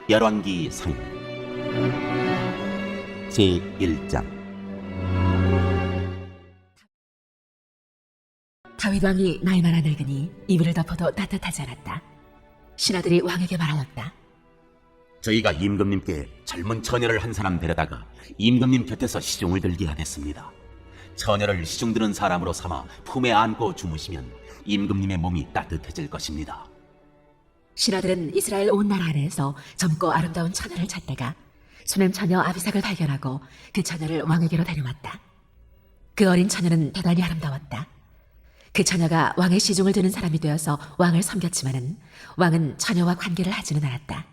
열왕기 상 제1장. 다윗 왕이 나이 많아 늙으니 이불을 덮어도 따뜻하지 않았다. 신하들이 왕에게 말하였다. 저희가 임금님께 젊은 처녀를 한 사람 데려다가 임금님 곁에서 시종을 들게 하겠습니다. 처녀를 시종 드는 사람으로 삼아 품에 안고 주무시면 임금님의 몸이 따뜻해질 것입니다. 신하들은 이스라엘 온 나라 안에서 젊고 아름다운 처녀를 찾다가 수냄 처녀 아비삭을 발견하고 그 처녀를 왕에게로 데려왔다. 그 어린 처녀는 대단히 아름다웠다. 그 처녀가 왕의 시중을 드는 사람이 되어서 왕을 섬겼지만은 왕은 처녀와 관계를 하지는 않았다.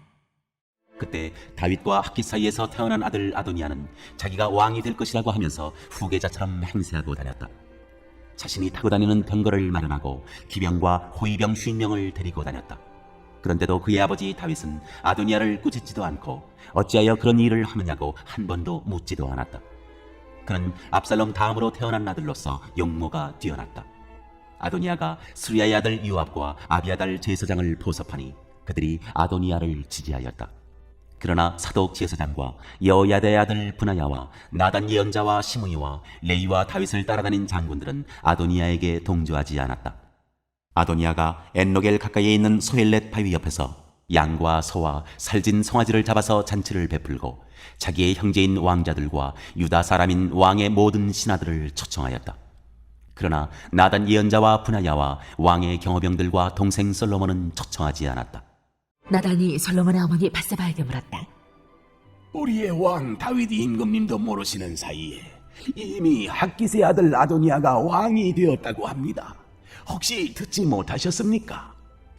그때 다윗과 학기 사이에서 태어난 아들 아도니아는 자기가 왕이 될 것이라고 하면서 후계자처럼 행세하고 다녔다. 자신이 타고 다니는 병거를 마련하고 기병과 호위병 50명을 데리고 다녔다. 그런데도 그의 아버지 다윗은 아도니아를 꾸짖지도 않고 어찌하여 그런 일을 하느냐고 한 번도 묻지도 않았다. 그는 압살롬 다음으로 태어난 아들로서 용모가 뛰어났다. 아도니아가 수리아의 아들 요압과 아비아달 제사장을 포섭하니 그들이 아도니아를 지지하였다. 그러나 사독 제사장과 여호야다의 아들 브나야와 나단 예언자와 시므이와 레이와 다윗을 따라다닌 장군들은 아도니아에게 동조하지 않았다. 아도니아가 엔로겔 가까이에 있는 소헬렛 바위 옆에서 양과 소와 살진 송아지를 잡아서 잔치를 베풀고 자기의 형제인 왕자들과 유다 사람인 왕의 모든 신하들을 초청하였다. 그러나 나단 예언자와 브나야와 왕의 경호병들과 동생 솔로몬은 초청하지 않았다. 나단이 솔로몬의 어머니 밧세바에게 물었다. 우리의 왕 다윗 임금님도 모르시는 사이에 이미 학깃의 아들 아도니아가 왕이 되었다고 합니다. 혹시 듣지 못하셨습니까?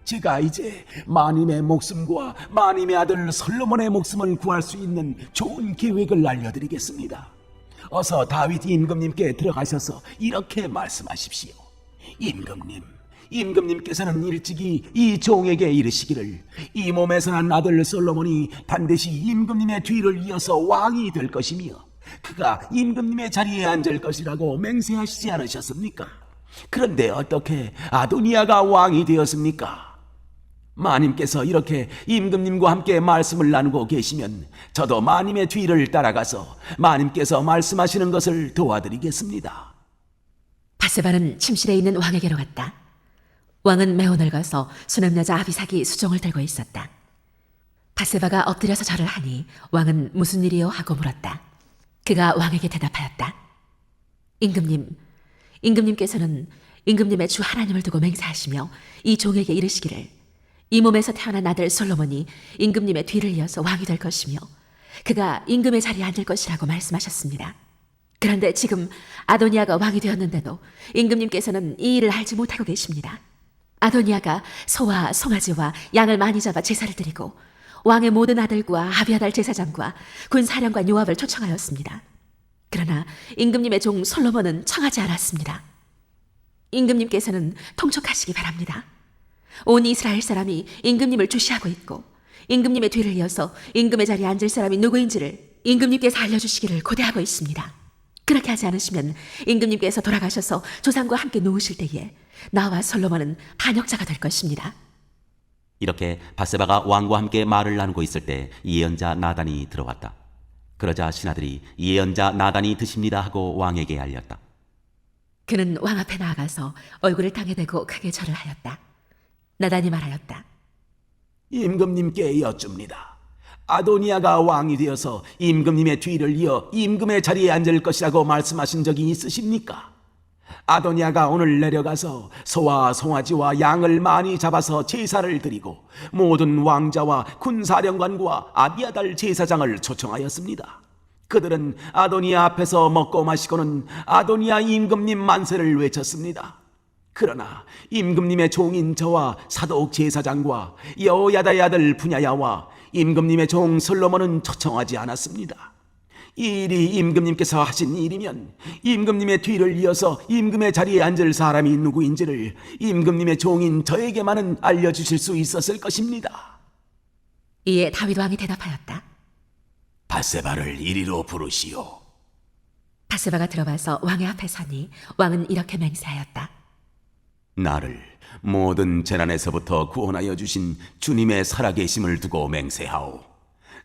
제가 이제 마님의 목숨과 마님의 아들 솔로몬의 목숨을 구할 수 있는 좋은 계획을 알려드리겠습니다. 어서 다윗 임금님께 들어가셔서 이렇게 말씀하십시오. 임금님께서는 일찍이 이 종에게 이르시기를 이 몸에서 난 아들 솔로몬이 반드시 임금님의 뒤를 이어서 왕이 될 것이며 그가 임금님의 자리에 앉을 것이라고 맹세하시지 않으셨습니까? 그런데 어떻게 아도니아가 왕이 되었습니까? 마님께서 이렇게 임금님과 함께 말씀을 나누고 계시면 저도 마님의 뒤를 따라가서 마님께서 말씀하시는 것을 도와드리겠습니다. 밧세바는 침실에 있는 왕에게로 갔다. 왕은 매우 늙어서 수냄 여자 아비삭이 수종을 들고 있었다. 밧세바가 엎드려서 절을 하니 왕은 무슨 일이요 하고 물었다. 그가 왕에게 대답하였다. 임금님께서는 임금님의 주 하나님을 두고 맹세하시며 이 종에게 이르시기를 이 몸에서 태어난 아들 솔로몬이 임금님의 뒤를 이어서 왕이 될 것이며 그가 임금의 자리에 앉을 것이라고 말씀하셨습니다. 그런데 지금 아도니아가 왕이 되었는데도 임금님께서는 이 일을 알지 못하고 계십니다. 아도니아가 소와 송아지와 양을 많이 잡아 제사를 드리고 왕의 모든 아들과 아비아달 제사장과 군사령관 요압을 초청하였습니다. 그러나 임금님의 종 솔로몬은 청하지 않았습니다. 임금님께서는 통촉하시기 바랍니다. 온 이스라엘 사람이 임금님을 주시하고 있고 임금님의 뒤를 이어서 임금의 자리에 앉을 사람이 누구인지를 임금님께서 알려주시기를 고대하고 있습니다. 그렇게 하지 않으시면 임금님께서 돌아가셔서 조상과 함께 누우실 때에 나와 솔로몬은 반역자가 될 것입니다. 이렇게 밧세바가 왕과 함께 말을 나누고 있을 때 예언자 나단이 들어왔다. 그러자 신하들이 예언자 나단이 드십니다 하고 왕에게 알렸다. 그는 왕 앞에 나아가서 얼굴을 땅에 대고 크게 절을 하였다. 나단이 말하였다. 임금님께 여쭙니다. 아도니아가 왕이 되어서 임금님의 뒤를 이어 임금의 자리에 앉을 것이라고 말씀하신 적이 있으십니까? 아도니아가 오늘 내려가서 소와 송아지와 양을 많이 잡아서 제사를 드리고 모든 왕자와 군사령관과 아비아달 제사장을 초청하였습니다. 그들은 아도니아 앞에서 먹고 마시고는 아도니아 임금님 만세를 외쳤습니다. 그러나 임금님의 종인 저와 사독 제사장과 여호야다의 아들 분야야와 임금님의 종 솔로몬은 초청하지 않았습니다. 이 일이 임금님께서 하신 일이면 임금님의 뒤를 이어서 임금의 자리에 앉을 사람이 누구인지를 임금님의 종인 저에게만은 알려주실 수 있었을 것입니다. 이에 다윗 왕이 대답하였다. 밧세바를 이리로 부르시오. 밧세바가 들어와서 왕의 앞에 서니 왕은 이렇게 맹세하였다. 나를 모든 재난에서부터 구원하여 주신 주님의 살아계심을 두고 맹세하오.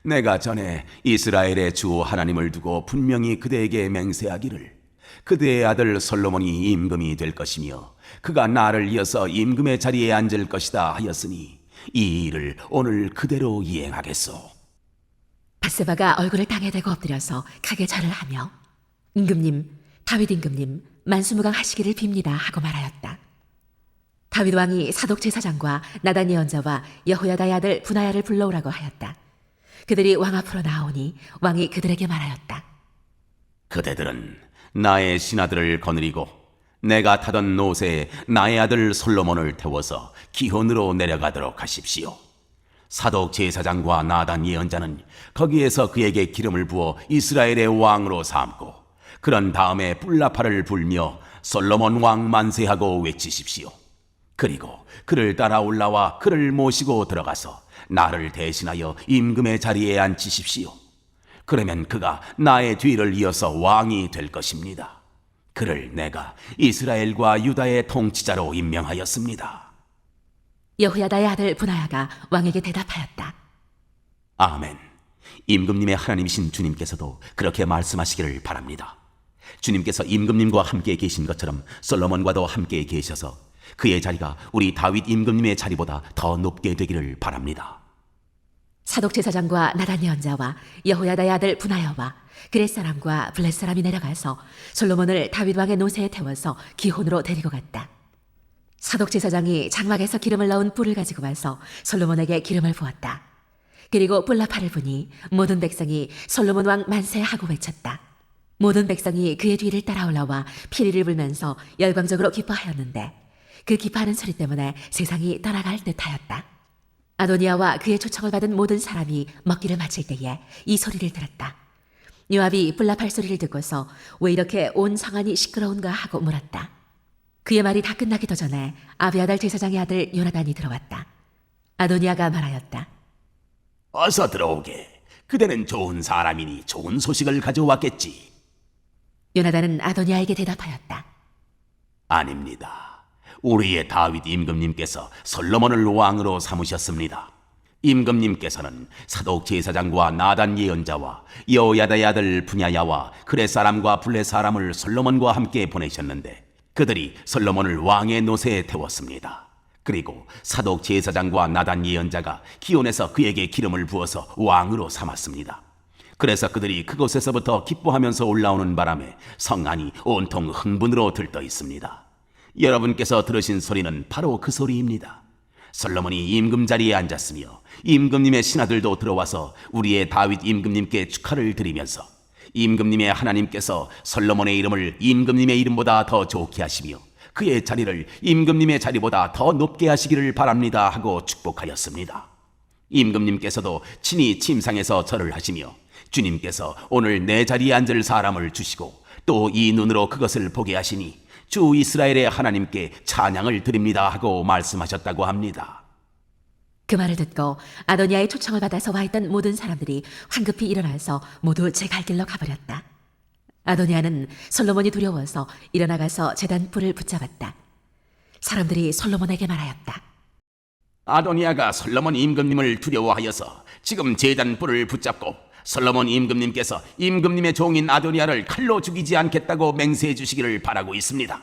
내가 전에 이스라엘의 주 하나님을 두고 분명히 그대에게 맹세하기를 그대의 아들 솔로몬이 임금이 될 것이며 그가 나를 이어서 임금의 자리에 앉을 것이다 하였으니 이 일을 오늘 그대로 이행하겠소. 밧세바가 얼굴을 땅에 대고 엎드려서 크게 절을 하며 임금님, 다윗 임금님, 만수무강하시기를 빕니다 하고 말하였다. 다윗 왕이 사독 제사장과 나단 예언자와 여호야다의 아들 분하야를 불러오라고 하였다. 그들이 왕 앞으로 나오니 왕이 그들에게 말하였다. 그대들은 나의 신하들을 거느리고 내가 타던 노새에 나의 아들 솔로몬을 태워서 기혼으로 내려가도록 하십시오. 사독 제사장과 나단 예언자는 거기에서 그에게 기름을 부어 이스라엘의 왕으로 삼고 그런 다음에 뿔나팔을 불며 솔로몬 왕 만세하고 외치십시오. 그리고 그를 따라 올라와 그를 모시고 들어가서 나를 대신하여 임금의 자리에 앉히십시오. 그러면 그가 나의 뒤를 이어서 왕이 될 것입니다. 그를 내가 이스라엘과 유다의 통치자로 임명하였습니다. 여호야다의 아들 분하야가 왕에게 대답하였다. 아멘. 임금님의 하나님이신 주님께서도 그렇게 말씀하시기를 바랍니다. 주님께서 임금님과 함께 계신 것처럼 솔로몬과도 함께 계셔서 그의 자리가 우리 다윗 임금님의 자리보다 더 높게 되기를 바랍니다. 사독 제사장과 나단 예언자와 여호야다의 아들 분하야와 그렛 사람과 블렛 사람이 내려가서 솔로몬을 다윗 왕의 노새에 태워서 기혼으로 데리고 갔다. 사독 제사장이 장막에서 기름을 넣은 뿔을 가지고 와서 솔로몬에게 기름을 부었다. 그리고 뿔나팔을 부니 모든 백성이 솔로몬 왕 만세하고 외쳤다. 모든 백성이 그의 뒤를 따라 올라와 피리를 불면서 열광적으로 기뻐하였는데 그 기뻐하는 소리 때문에 세상이 떠나갈 듯하였다. 아도니아와 그의 초청을 받은 모든 사람이 먹기를 마칠 때에 이 소리를 들었다. 요압이 뿔나팔 소리를 듣고서 왜 이렇게 온 성안이 시끄러운가 하고 물었다. 그의 말이 다 끝나기도 전에 아비아달 제사장의 아들 요나단이 들어왔다. 아도니아가 말하였다. 어서 들어오게. 그대는 좋은 사람이니 좋은 소식을 가져왔겠지. 요나단은 아도니아에게 대답하였다. 아닙니다. 우리의 다윗 임금님께서 솔로몬을 왕으로 삼으셨습니다. 임금님께서는 사독 제사장과 나단 예언자와 여호야다의 아들 분야야와 그렛 사람과 블렛 사람을 솔로몬과 함께 보내셨는데 그들이 솔로몬을 왕의 노새에 태웠습니다. 그리고 사독 제사장과 나단 예언자가 기온에서 그에게 기름을 부어서 왕으로 삼았습니다. 그래서 그들이 그곳에서부터 기뻐하면서 올라오는 바람에 성안이 온통 흥분으로 들떠 있습니다. 여러분께서 들으신 소리는 바로 그 소리입니다. 솔로몬이 임금 자리에 앉았으며 임금님의 신하들도 들어와서 우리의 다윗 임금님께 축하를 드리면서 임금님의 하나님께서 솔로몬의 이름을 임금님의 이름보다 더 좋게 하시며 그의 자리를 임금님의 자리보다 더 높게 하시기를 바랍니다 하고 축복하였습니다. 임금님께서도 친히 침상에서 절을 하시며 주님께서 오늘 내 자리에 앉을 사람을 주시고 또 이 눈으로 그것을 보게 하시니 주 이스라엘의 하나님께 찬양을 드립니다 하고 말씀하셨다고 합니다. 그 말을 듣고 아도니아의 초청을 받아서 와 있던 모든 사람들이 황급히 일어나서 모두 제 갈 길로 가버렸다. 아도니아는 솔로몬이 두려워서 일어나가서 제단 뿔을 붙잡았다. 사람들이 솔로몬에게 말하였다. 아도니아가 솔로몬 임금님을 두려워하여서 지금 제단 뿔을 붙잡고 솔로몬 임금님께서 임금님의 종인 아도니아를 칼로 죽이지 않겠다고 맹세해 주시기를 바라고 있습니다.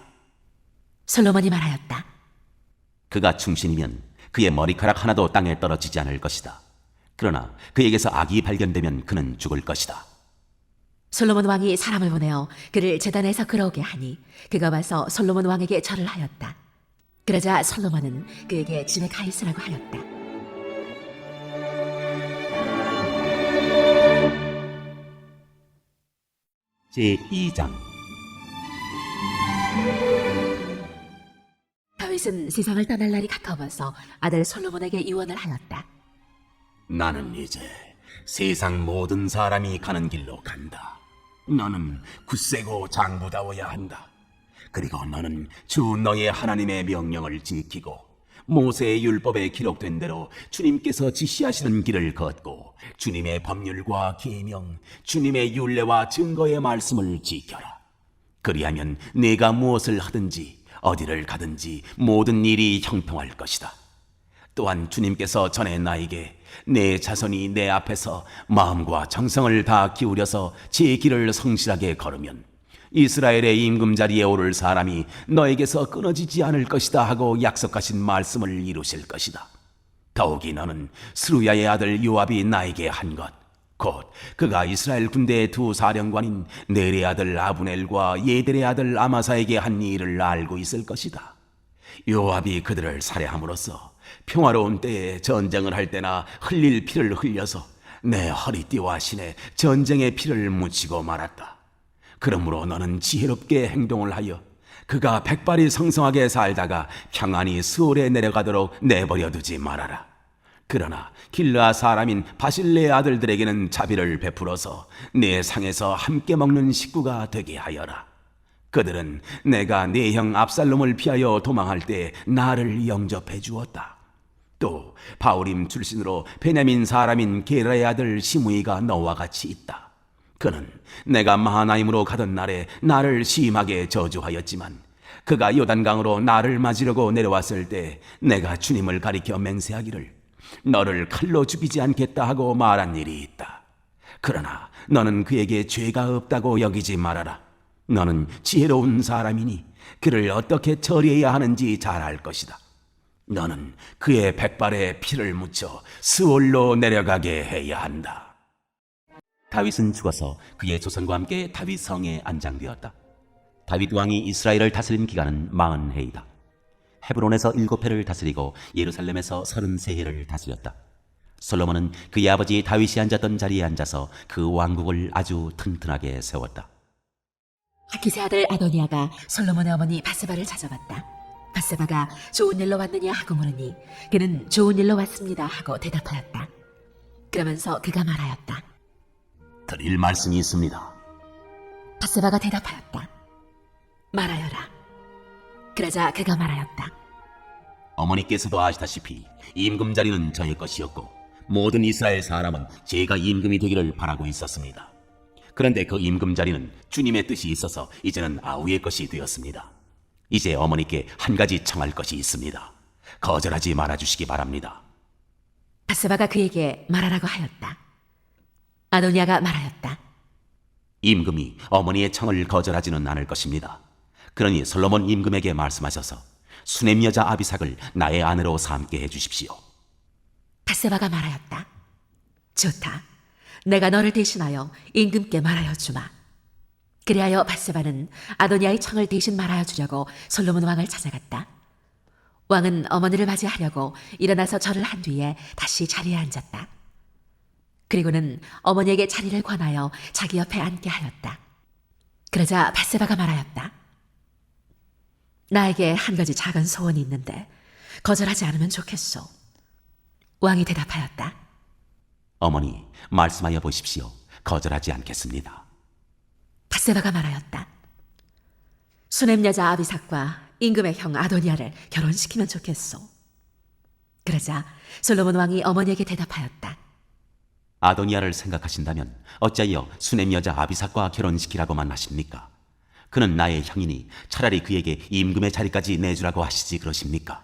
솔로몬이 말하였다. 그가 충신이면 그의 머리카락 하나도 땅에 떨어지지 않을 것이다. 그러나 그에게서 악이 발견되면 그는 죽을 것이다. 솔로몬 왕이 사람을 보내어 그를 제단에서 끌어오게 하니 그가 와서 솔로몬 왕에게 절을 하였다. 그러자 솔로몬은 그에게 집에 가 있으라고 하였다. 제2장. 다윗은 세상을 떠날 날이 가까워서 아들 솔로몬에게 유언을 하였다. 나는 이제 세상 모든 사람이 가는 길로 간다. 너는 굳세고 장부다워야 한다. 그리고 너는 주 너의 하나님의 명령을 지키고 모세의 율법에 기록된 대로 주님께서 지시하시는 길을 걷고 주님의 법률과 계명, 주님의 율례와 증거의 말씀을 지켜라. 그리하면 네가 무엇을 하든지 어디를 가든지 모든 일이 형통할 것이다. 또한 주님께서 전에 나에게 내 자손이 내 앞에서 마음과 정성을 다 기울여서 제 길을 성실하게 걸으면 이스라엘의 임금 자리에 오를 사람이 너에게서 끊어지지 않을 것이다 하고 약속하신 말씀을 이루실 것이다. 더욱이 너는 스루야의 아들 요압이 나에게 한 것, 곧 그가 이스라엘 군대의 두 사령관인 넬의 아들 아브넬과 예델의 아들 아마사에게 한 일을 알고 있을 것이다. 요압이 그들을 살해함으로써 평화로운 때에 전쟁을 할 때나 흘릴 피를 흘려서 내 허리띠와 신에 전쟁의 피를 묻히고 말았다. 그러므로 너는 지혜롭게 행동을 하여 그가 백발이 성성하게 살다가 평안히 스올에 내려가도록 내버려 두지 말아라. 그러나 길르아 사람인 바실레의 아들들에게는 자비를 베풀어서 내 상에서 함께 먹는 식구가 되게 하여라. 그들은 내가 내 형 압살롬을 피하여 도망할 때 나를 영접해 주었다. 또 바울임 출신으로 베냐민 사람인 게라의 아들 시므이가 너와 같이 있다. 그는 내가 마하나임으로 가던 날에 나를 심하게 저주하였지만 그가 요단강으로 나를 맞으려고 내려왔을 때 내가 주님을 가리켜 맹세하기를 너를 칼로 죽이지 않겠다 하고 말한 일이 있다. 그러나 너는 그에게 죄가 없다고 여기지 말아라. 너는 지혜로운 사람이니 그를 어떻게 처리해야 하는지 잘 알 것이다. 너는 그의 백발에 피를 묻혀 스올로 내려가게 해야 한다. 다윗은 죽어서 그의 조선과 함께 다윗 성에 안장되었다. 다윗 왕이 이스라엘을 다스린 기간은 40해이다. 헤브론에서 7해를 다스리고 예루살렘에서 33해를 다스렸다. 솔로몬은 그의 아버지 다윗이 앉았던 자리에 앉아서 그 왕국을 아주 튼튼하게 세웠다. 하기세 아들 아도니아가 솔로몬의 어머니 바세바를 찾아봤다. 바세바가 좋은 일로 왔느냐 하고 물으니 그는 좋은 일로 왔습니다 하고 대답하였다. 그러면서 그가 말하였다. 드릴 말씀이 있습니다. 바세바가 대답하였다. 말하여라. 그러자 그가 말하였다. 어머니께서도 아시다시피 임금 자리는 저의 것이었고 모든 이스라엘 사람은 제가 임금이 되기를 바라고 있었습니다. 그런데 그 임금 자리는 주님의 뜻이 있어서 이제는 아우의 것이 되었습니다. 이제 어머니께 한 가지 청할 것이 있습니다. 거절하지 말아주시기 바랍니다. 바세바가 그에게 말하라고 하였다. 아도니아가 말하였다. 임금이 어머니의 청을 거절하지는 않을 것입니다. 그러니 솔로몬 임금에게 말씀하셔서 수넴 여자 아비삭을 나의 아내로 삼게 해주십시오. 바세바가 말하였다. 좋다. 내가 너를 대신하여 임금께 말하여 주마. 그리하여 바세바는 아도니아의 청을 대신 말하여 주려고 솔로몬 왕을 찾아갔다. 왕은 어머니를 맞이하려고 일어나서 절을 한 뒤에 다시 자리에 앉았다. 그리고는 어머니에게 자리를 권하여 자기 옆에 앉게 하였다. 그러자 바세바가 말하였다. 나에게 한 가지 작은 소원이 있는데 거절하지 않으면 좋겠소. 왕이 대답하였다. 어머니, 말씀하여 보십시오. 거절하지 않겠습니다. 바세바가 말하였다. 수넴 여자 아비삭과 임금의 형 아도니아를 결혼시키면 좋겠소. 그러자 솔로몬 왕이 어머니에게 대답하였다. 아도니아를 생각하신다면 어찌하여 수넴 여자 아비삭과 결혼시키라고만 하십니까? 그는 나의 형이니 차라리 그에게 임금의 자리까지 내주라고 하시지 그러십니까?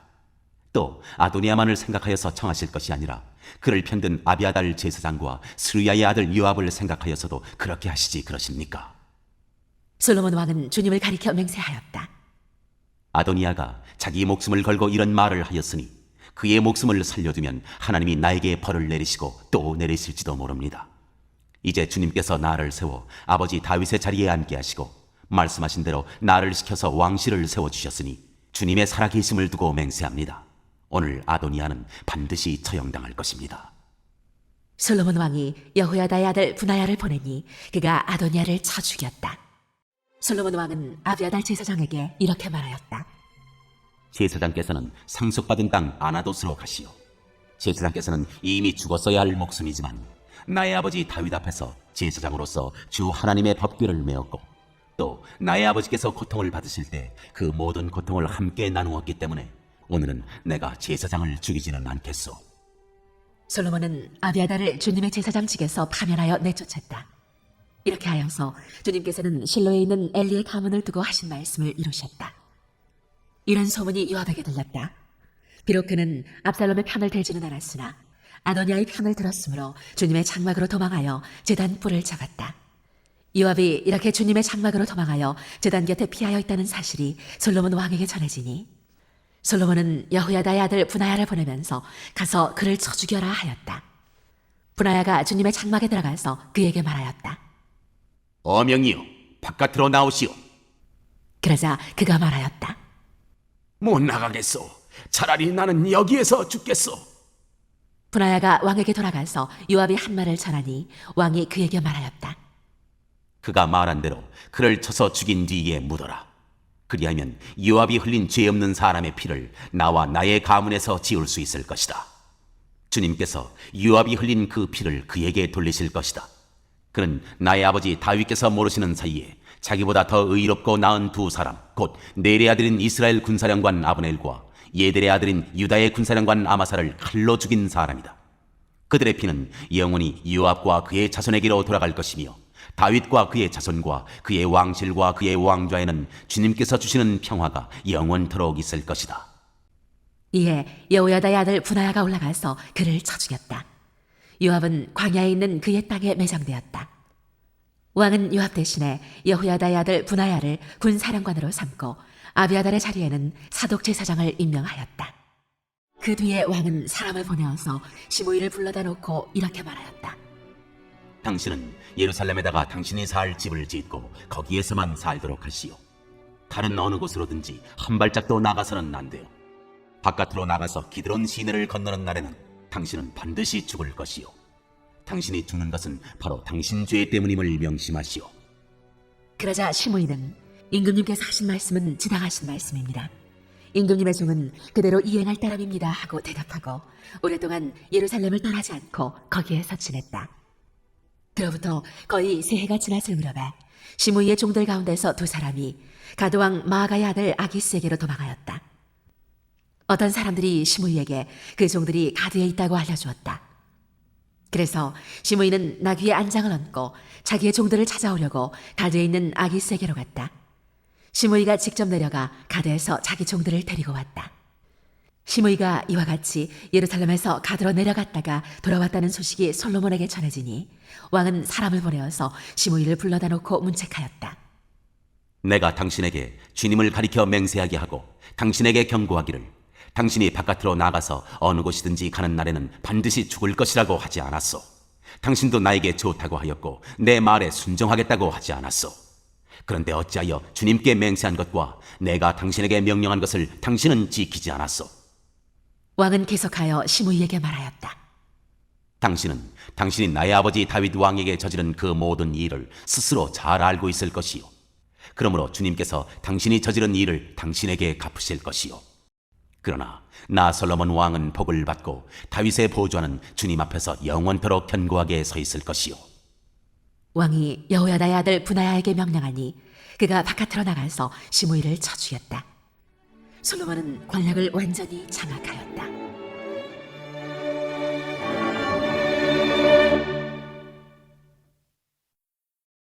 또 아도니아만을 생각하여서 청하실 것이 아니라 그를 편든 아비아달 제사장과 스루야의 아들 요압을 생각하여서도 그렇게 하시지 그러십니까? 솔로몬 왕은 주님을 가리켜 맹세하였다. 아도니아가 자기 목숨을 걸고 이런 말을 하였으니 그의 목숨을 살려두면 하나님이 나에게 벌을 내리시고 또 내리실지도 모릅니다. 이제 주님께서 나를 세워 아버지 다윗의 자리에 앉게 하시고 말씀하신 대로 나를 시켜서 왕실을 세워주셨으니 주님의 살아계심을 두고 맹세합니다. 오늘 아도니아는 반드시 처형당할 것입니다. 솔로몬 왕이 여호야다의 아들 분하야를 보내니 그가 아도니아를 쳐 죽였다. 솔로몬 왕은 아비아달 제사장에게 이렇게 말하였다. 제사장께서는 상속받은 땅 아나돗으로 가시오. 제사장께서는 이미 죽었어야 할 목숨이지만 나의 아버지 다윗 앞에서 제사장으로서 주 하나님의 법궤를 메었고 또 나의 아버지께서 고통을 받으실 때 그 모든 고통을 함께 나누었기 때문에 오늘은 내가 제사장을 죽이지는 않겠소. 솔로몬은 아비아달을 주님의 제사장직에서 파면하여 내쫓았다. 이렇게 하여서 주님께서는 실로에 있는 엘리의 가문을 두고 하신 말씀을 이루셨다. 이런 소문이 요압에게 들렸다. 비록 그는 압살롬의 편을 들지는 않았으나 아도니아의 편을 들었으므로 주님의 장막으로 도망하여 제단 뿔을 잡았다. 요압이 이렇게 주님의 장막으로 도망하여 제단 곁에 피하여 있다는 사실이 솔로몬 왕에게 전해지니 솔로몬은 여호야다의 아들 분하야를 보내면서 가서 그를 쳐 죽여라 하였다. 분하야가 주님의 장막에 들어가서 그에게 말하였다. 어명이요, 바깥으로 나오시오. 그러자 그가 말하였다. 못 나가겠소. 차라리 나는 여기에서 죽겠소. 분하야가 왕에게 돌아가서 요압이 한 말을 전하니 왕이 그에게 말하였다. 그가 말한 대로 그를 쳐서 죽인 뒤에 묻어라. 그리하면 요압이 흘린 죄 없는 사람의 피를 나와 나의 가문에서 지울 수 있을 것이다. 주님께서 요압이 흘린 그 피를 그에게 돌리실 것이다. 그는 나의 아버지 다윗께서 모르시는 사이에 자기보다 더 의롭고 나은 두 사람, 곧 넬의 아들인 이스라엘 군사령관 아브넬과 예델의 아들인 유다의 군사령관 아마사를 칼로 죽인 사람이다. 그들의 피는 영원히 요압과 그의 자손에게로 돌아갈 것이며 다윗과 그의 자손과 그의 왕실과 그의 왕좌에는 주님께서 주시는 평화가 영원토록 있을 것이다. 이에 여호야다의 아들 분하야가 올라가서 그를 쳐 죽였다. 요압은 광야에 있는 그의 땅에 매장되었다. 왕은 요압 대신에 여호야다의 아들 분하야를 군사령관으로 삼고 아비아달의 자리에는 사독 제사장을 임명하였다. 그 뒤에 왕은 사람을 보내어서 시므이를 불러다 놓고 이렇게 말하였다. 당신은 예루살렘에다가 당신이 살 집을 짓고 거기에서만 살도록 하시오. 다른 어느 곳으로든지 한 발짝도 나가서는 안 돼요. 바깥으로 나가서 기드론 시내를 건너는 날에는 당신은 반드시 죽을 것이요. 당신이 죽는 것은 바로 당신 죄 때문임을 명심하시오. 그러자 시므이는 임금님께서 하신 말씀은 지당하신 말씀입니다. 임금님의 종은 그대로 이행할 따름입니다 하고 대답하고 오랫동안 예루살렘을 떠나지 않고 거기에서 지냈다. 그로부터 거의 세 해가 지났을 무렵에 시므이의 종들 가운데서 두 사람이 가드왕 마아가의 아들 아기스에게로 도망하였다. 어떤 사람들이 시므이에게 그 종들이 가드에 있다고 알려주었다. 그래서 시므이는 나귀에 안장을 얹고 자기의 종들을 찾아오려고 가드에 있는 아기스에게로 갔다. 시므이가 직접 내려가 가드에서 자기 종들을 데리고 왔다. 시므이가 이와 같이 예루살렘에서 가드로 내려갔다가 돌아왔다는 소식이 솔로몬에게 전해지니 왕은 사람을 보내어서 시므이를 불러다 놓고 문책하였다. 내가 당신에게 주님을 가리켜 맹세하게 하고 당신에게 경고하기를 당신이 바깥으로 나가서 어느 곳이든지 가는 날에는 반드시 죽을 것이라고 하지 않았소. 당신도 나에게 좋다고 하였고 내 말에 순종하겠다고 하지 않았소. 그런데 어찌하여 주님께 맹세한 것과 내가 당신에게 명령한 것을 당신은 지키지 않았소. 왕은 계속하여 시므이에게 말하였다. 당신은 당신이 나의 아버지 다윗 왕에게 저지른 그 모든 일을 스스로 잘 알고 있을 것이요. 그러므로 주님께서 당신이 저지른 일을 당신에게 갚으실 것이요. 그러나 나 솔로몬 왕은 복을 받고 다윗의 보좌는 주님 앞에서 영원토록 견고하게 서 있을 것이요. 왕이 여호야다의 아들 분하야에게 명령하니 그가 바깥으로 나가서 시므이를 쳐 죽였다. 솔로몬은 권력을 완전히 장악하였다.